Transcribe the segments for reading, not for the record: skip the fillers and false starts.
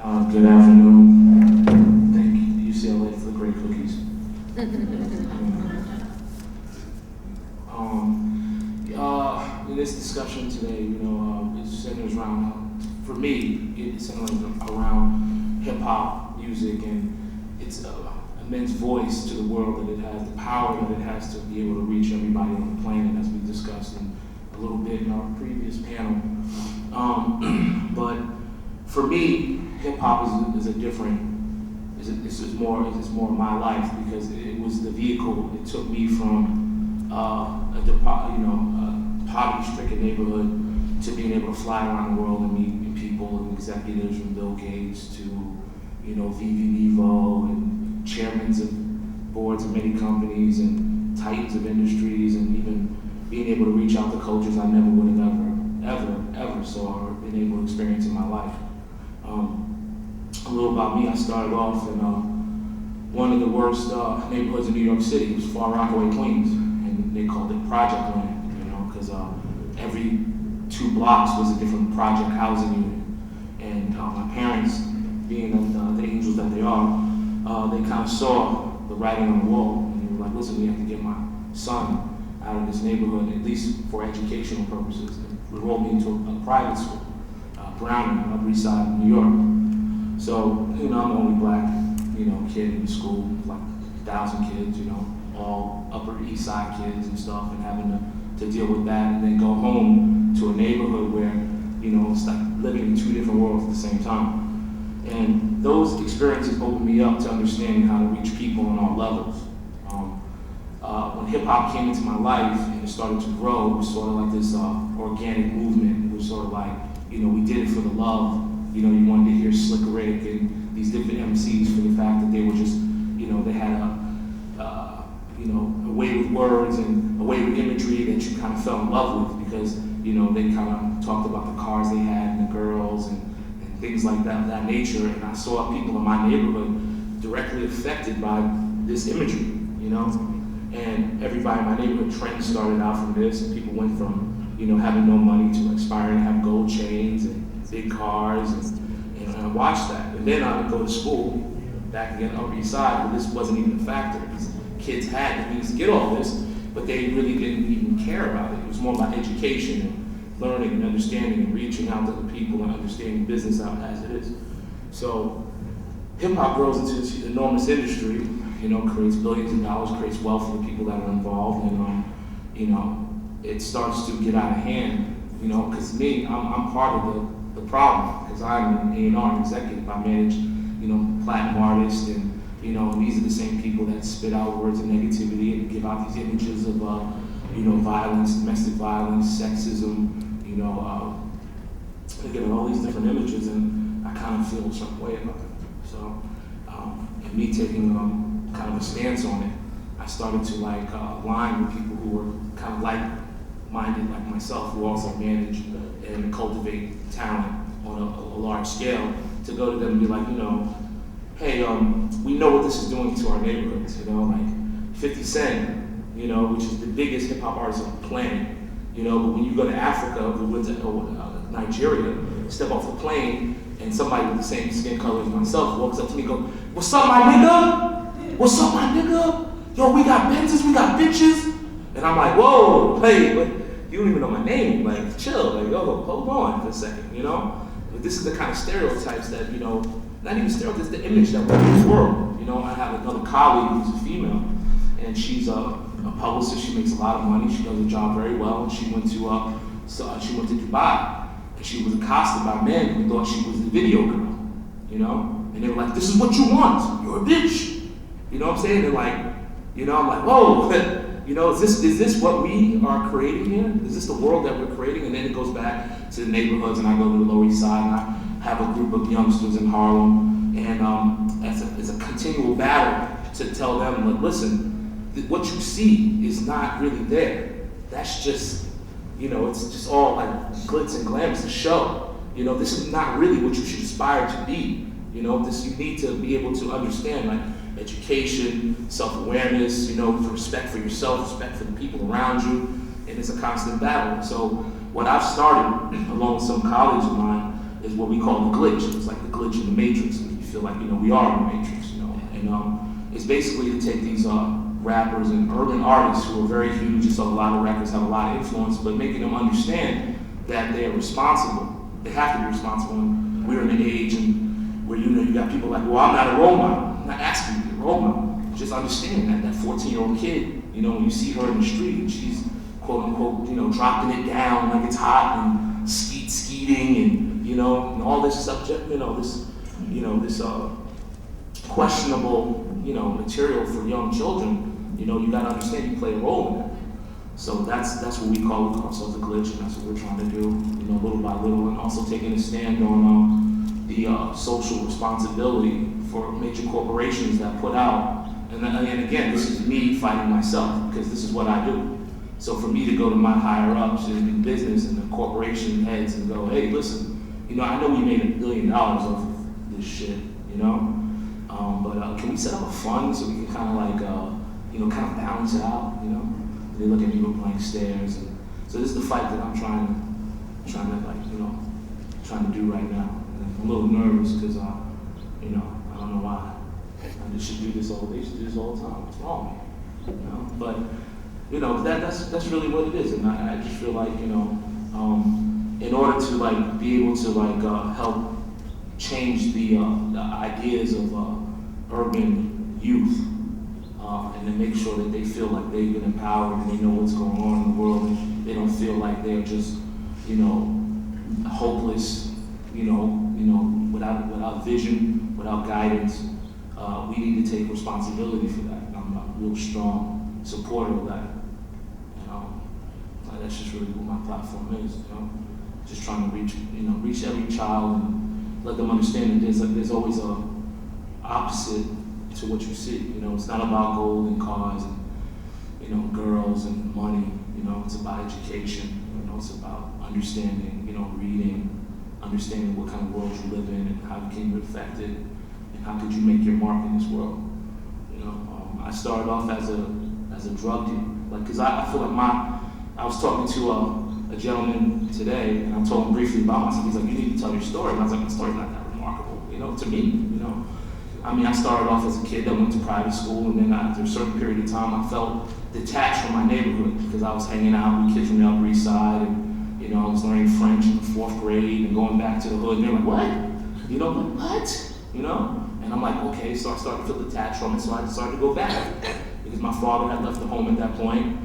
Good afternoon. Thank UCLA for the great cookies. In this discussion today, it centers around, for me, it centers around hip hop music and its immense voice to the world that it has, the power that it has to be able to reach everybody on the planet, as we discussed in a little bit in our previous panel. But for me, hip hop is a different. It's more of my life because it was the vehicle. It took me from a poverty-stricken neighborhood to being able to fly around the world and meet people and executives from Bill Gates to Vivi Nevo and chairmen of boards of many companies and titans of industries, and even being able to reach out to cultures I never would have ever saw or been able to experience in my life. A little about me: I started off in one of the worst neighborhoods in New York City. It was Far Rockaway, Queens, and they called it Project Land, because every 2 blocks was a different project housing unit. And my parents, being the angels that they are, they kind of saw the writing on the wall, and they were like, "Listen, we have to get my son out of this neighborhood, at least for educational purposes." They enrolled me into a private school, Browning, on the Upper East Side of New York. So, I'm the only black, kid in the school, like 1,000 kids, all Upper East Side kids and stuff, and having to deal with that, and then go home to a neighborhood where, it's like living in 2 different worlds at the same time. And those experiences opened me up to understanding how to reach people on all levels. When hip hop came into my life and it started to grow, it was sort of like this organic movement. It was sort of like, we did it for the love. You wanted to hear Slick Rick and these different MCs for the fact that they were just, they had a way with words and a way with imagery that you kind of fell in love with because, they kind of talked about the cars they had and the girls and things like that nature. And I saw people in my neighborhood directly affected by this imagery, And everybody in my neighborhood, trends started out from this, and people went from, having no money to aspiring to have gold chains and big cars, and I watched that. And then I would go to school back again on the Upper East Side, but this wasn't even a factor because kids had the means to get all this, but they really didn't even care about it. It was more about education and learning and understanding and reaching out to the people and understanding business out as it is. So hip hop grows into this enormous industry, creates billions of dollars, creates wealth for the people that are involved, and it starts to get out of hand, because me, I'm part of the problem, because I'm an A&R executive. I manage, platinum artists, and and these are the same people that spit out words of negativity and give out these images of, violence, domestic violence, sexism, again, all these different images, and I kind of feel some way about it. So, and me taking kind of a stance on it, I started to align with people who were kind of like-minded like myself, who also manage and cultivate talent on a large scale, to go to them and be like, hey, we know what this is doing to our neighborhoods, like 50 Cent, which is the biggest hip hop artist on the planet, but when you go to Africa or Nigeria, step off the plane, and somebody with the same skin color as myself walks up to me and goes, "What's up, my nigga? What's up, my nigga? Yo, we got Benzes, we got bitches." And I'm like, "Whoa, hey, but you don't even know my name, chill, yo, hold on for a second, But this is the kind of stereotypes that, not even stereotypes, the image that we're in this world. I have another colleague who's a female, and she's a publicist. She makes a lot of money. She does her job very well, and she went to Dubai, and she was accosted by men who thought she was the video girl, And they were like, "This is what you want. You're a bitch." You know what I'm saying? They're like, I'm like, whoa. Is this what we are creating here? Is this the world that we're creating? And then it goes back to the neighborhoods, and I go to the Lower East Side, and I have a group of youngsters in Harlem, and it's a continual battle to tell them, listen, what you see is not really there. That's just, it's just all like glitz and glam. It's a show. This is not really what you should aspire to be. You need to be able to understand, education, self-awareness, respect for yourself, respect for the people around you, and it's a constant battle. So what I've started, along with some colleagues of mine, is what what we call the glitch. It's like the glitch in the matrix. You feel like, we are in the matrix, And it's basically to take these rappers and urban artists who are very huge, just sell a lot of records, have a lot of influence, but making them understand that they are responsible. They have to be responsible. And we're in an age where you got people like, well, I'm not a role model. I'm not asking you to be a role model. Just understand that 14-year-old kid, when you see her in the street and she's quote unquote, dropping it down like it's hot and skeeting and and all this subject, this questionable, material for young children. You got to understand you play a role in that. So that's what we call ourselves a glitch, and that's what we're trying to do, little by little, and also taking a stand on the social responsibility for major corporations that put out. And again, this is me fighting myself, because this is what I do. So for me to go to my higher ups in business and the corporation heads and go, hey, listen, I know we made $1 billion off of this shit, but can we set up a fund so we can kind of balance it out, They look at me with blank stares, and so this is the fight that I'm trying to do right now. And I'm a little nervous because, I don't know why. I should do this all. They should do this all the time. What's wrong with me? But that's really what it is, and I just feel like in order to be able to help change the ideas of urban youth. And to make sure that they feel like they've been empowered and they know what's going on in the world, and they don't feel like they're just, hopeless, without vision, without guidance. We need to take responsibility for that. And I'm a real strong supporter of that. That's just really what my platform is. Just trying to reach every child and let them understand that there's always a opposite to what you see. It's not about gold and cars and girls and money. It's about education. It's about understanding, reading, understanding what kind of world you live in and how you can be affected and how could you make your mark in this world. I started off as a drug dealer, because I feel like I was talking to a gentleman today, and I told him briefly about myself. He's like, you need to tell your story. And I was like, my story's not that remarkable, to me. I started off as a kid that went to private school, and then after a certain period of time, I felt detached from my neighborhood because I was hanging out with kids from the Upper East Side, and I was learning French in the 4th grade and going back to the hood. And they're like, what? What? And I'm like, okay. So I started to feel detached from it, so I started to go back because my father had left the home at that point,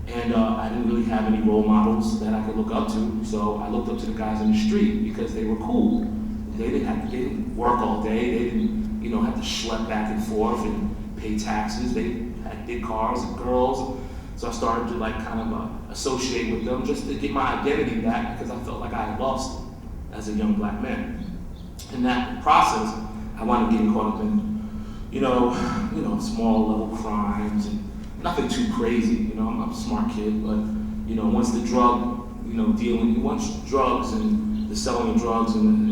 and I didn't really have any role models that I could look up to. So I looked up to the guys in the street because they were cool. They didn't work all day. They didn't have to schlep back and forth and pay taxes. They had big cars and girls. So I started to associate with them just to get my identity back because I felt like I had lost it as a young black man. In that process, I wound up getting caught up in, small level crimes and nothing too crazy. I'm a smart kid, but once the drug, once drugs and the selling of drugs and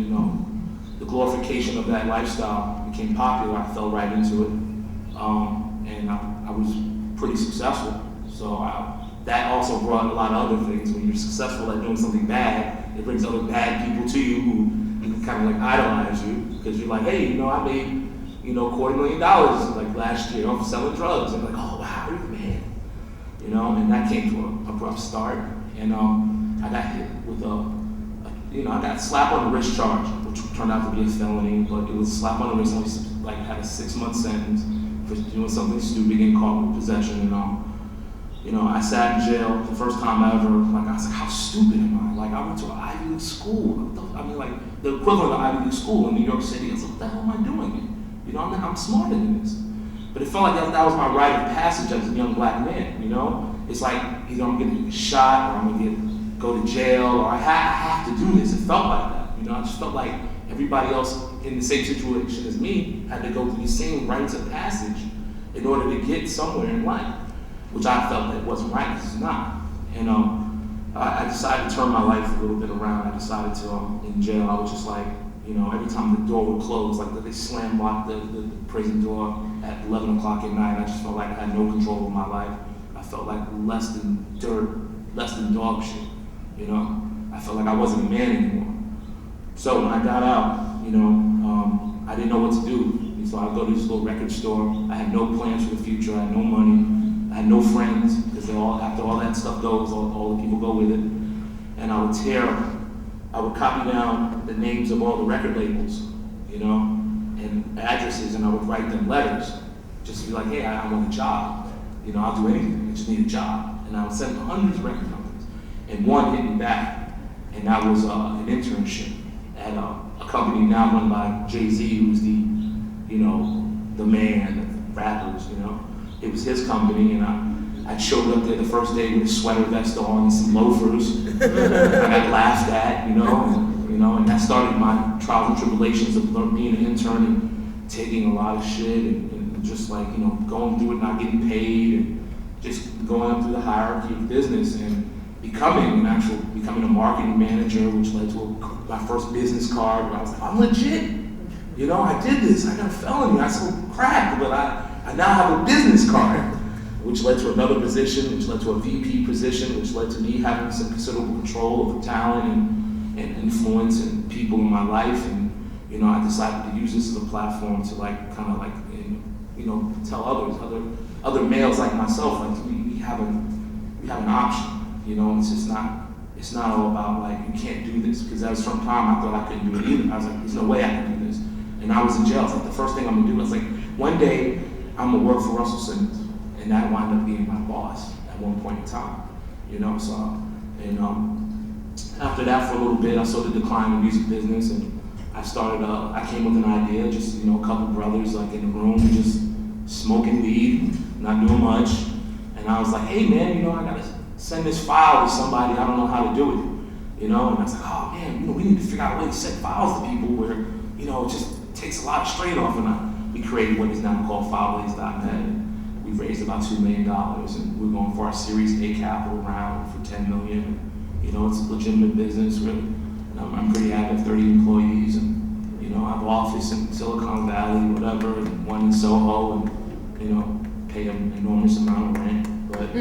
the glorification of that lifestyle became popular, I fell right into it, and I was pretty successful. So that also brought a lot of other things. When you're successful at doing something bad, it brings other bad people to you who kind of idolize you because you're like, hey, I made $250,000 last year off selling drugs. And oh wow, you're the man, and that came to a rough start. And I got hit with I got slapped on the wrist charge, which turned out to be a felony, but it was slap on the wrist. Only had a 6-month sentence for doing something stupid, getting caught with possession, I sat in jail the first time ever. I was like, how stupid am I? I went to an Ivy League school. The equivalent of Ivy League school in New York City. I was like, what the hell am I doing? I'm smarter than this. But it felt like that was my rite of passage as a young black man. It's like either I'm going to get shot or I'm going to go to jail or I have to do this. It felt like that. I just felt like everybody else in the same situation as me had to go through the same rites of passage in order to get somewhere in life, which I felt that wasn't right because it's not. And I decided to turn my life a little bit around. I decided to, in jail, I was just like, every time the door would close, they slam locked the prison door at 11 o'clock at night, I just felt like I had no control over my life. I felt like less than dirt, less than dog shit, I felt like I wasn't a man anymore. So when I got out, I didn't know what to do. So I'd go to this little record store. I had no plans for the future. I had no money. I had no friends, because after all that stuff goes, all the people go with it. And I would copy down the names of all the record labels, and addresses, and I would write them letters, just to be like, hey, I want a job. I'll do anything. I just need a job. And I would send hundreds of record companies. And one hit me back, and that was an internship at a company now run by Jay-Z, who's the man of rappers, It was his company, and I showed up there the first day with a sweater vest on and some loafers. I got laughed at, and that started my trials and tribulations of being an intern and taking a lot of shit and just like, going through it, not getting paid, and just going up through the hierarchy of business and becoming a marketing manager, which led to my first business card where I was like, I'm legit. I did this. I got a felony. I sold crack, but I now have a business card, which led to another position, which led to a VP position, which led to me having some considerable control over talent and influence and people in my life. And, I decided to use this as a platform to tell other males like myself, like we have an option. It's not all about like, you can't do this, because there was some time I thought I couldn't do it either. I was like, there's no way I can do this. And I was in jail. It's like the first thing I'm gonna do is like, one day I'm gonna work for Russell Simmons, and that wound up being my boss at one point in time. After that, for a little bit, I sort of declined the music business, and I came with an idea, just a couple brothers like in the room, just smoking weed, not doing much, and I was like, hey man, I gotta send this file to somebody, I don't know how to do it, and I was like, oh man, we need to figure out a way to send files to people where, it just takes a lot of strain off, and we created what is now called FileBlaze.net. We raised about $2 million, and we're going for our Series A capital round for $10 million. It's a legitimate business, really. And I'm pretty active, 30 employees, and I have an office in Silicon Valley, whatever, and one in Soho, and pay an enormous amount of rent. But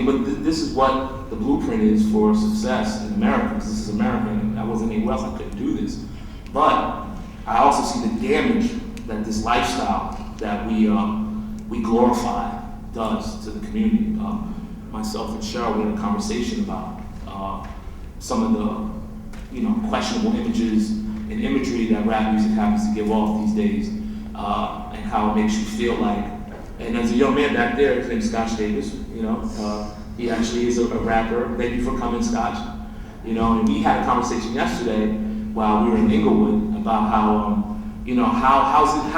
but this is what the blueprint is for success in America, because this is America, and I wasn't anywhere else, I couldn't do this. But I also see the damage that this lifestyle that we glorify does to the community. Myself and Cheryl, we had a conversation about some of the questionable images and imagery that rap music happens to give off these days, and how it makes you feel like. And as a young man back there, his name's Scotch Davis. He actually is a rapper. Thank you for coming, Scotch. And we had a conversation yesterday while we were in Inglewood about how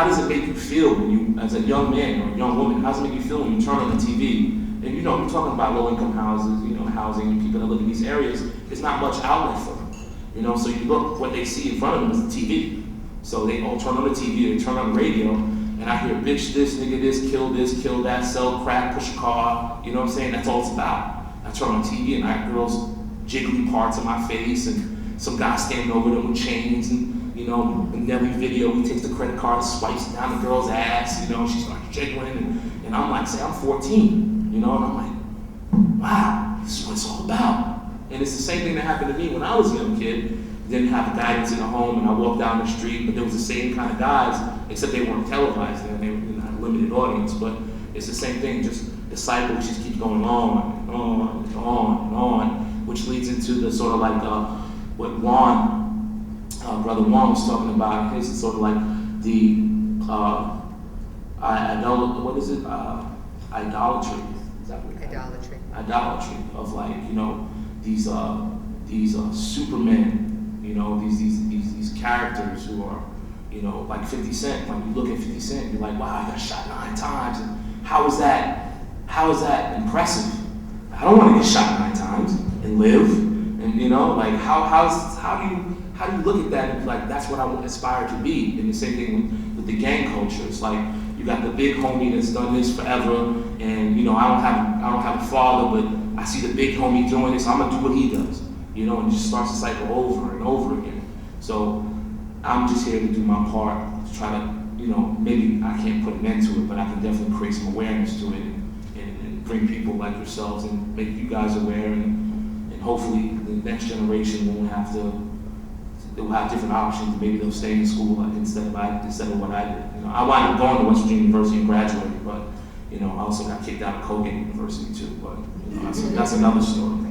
does it make you feel when you, as a young man or a young woman, how does it make you feel when you turn on the TV and we're talking about low-income houses, housing, and people that live in these areas, there's not much outlet for them. So you look, what they see in front of them is the TV. So they all turn on the TV, they turn on the radio, and I hear bitch this, nigga this, kill that, sell crack, push a car, you know what I'm saying? That's all it's about. I turn on TV and I have girls jiggling parts of my face and some guy standing over them with chains, and in every video he takes the credit card, swipes down the girl's ass, she starts jiggling, and I'm like, say I'm 14, and I'm like, wow, this is what it's all about. And it's the same thing that happened to me when I was a young kid. Didn't have guidance in the home, and I walked down the street, but there was the same kind of guys, except they weren't televised, and they had a limited audience, but it's the same thing, just the cycle just keeps going on and on and on and on, which leads into the sort of like what Brother Juan was talking about. It's sort of like the idolatry. Is that what Idolatry. Idolatry of like, these supermen, these characters who are, like 50 Cent. Like you look at 50 Cent, you're like, wow, I got shot 9 times. And how is that impressive? I don't want to get shot 9 times and live. And like how do you look at that and be like, that's what I aspire to be? And the same thing with the gang culture. It's like you got the big homie that's done this forever, and I don't have a father, but I see the big homie doing this, I'm gonna do what he does. And it just starts the cycle over and over again. So I'm just here to do my part to try to, maybe I can't put an end to it, but I can definitely create some awareness to it and bring people like yourselves and make you guys aware, and hopefully the next generation won't have to they will have different options. Maybe they'll stay in school instead of what I did. You know, I wound up going to West Virginia University and graduating, but you know, I also got kicked out of Colgate University too. But you know, that's another story.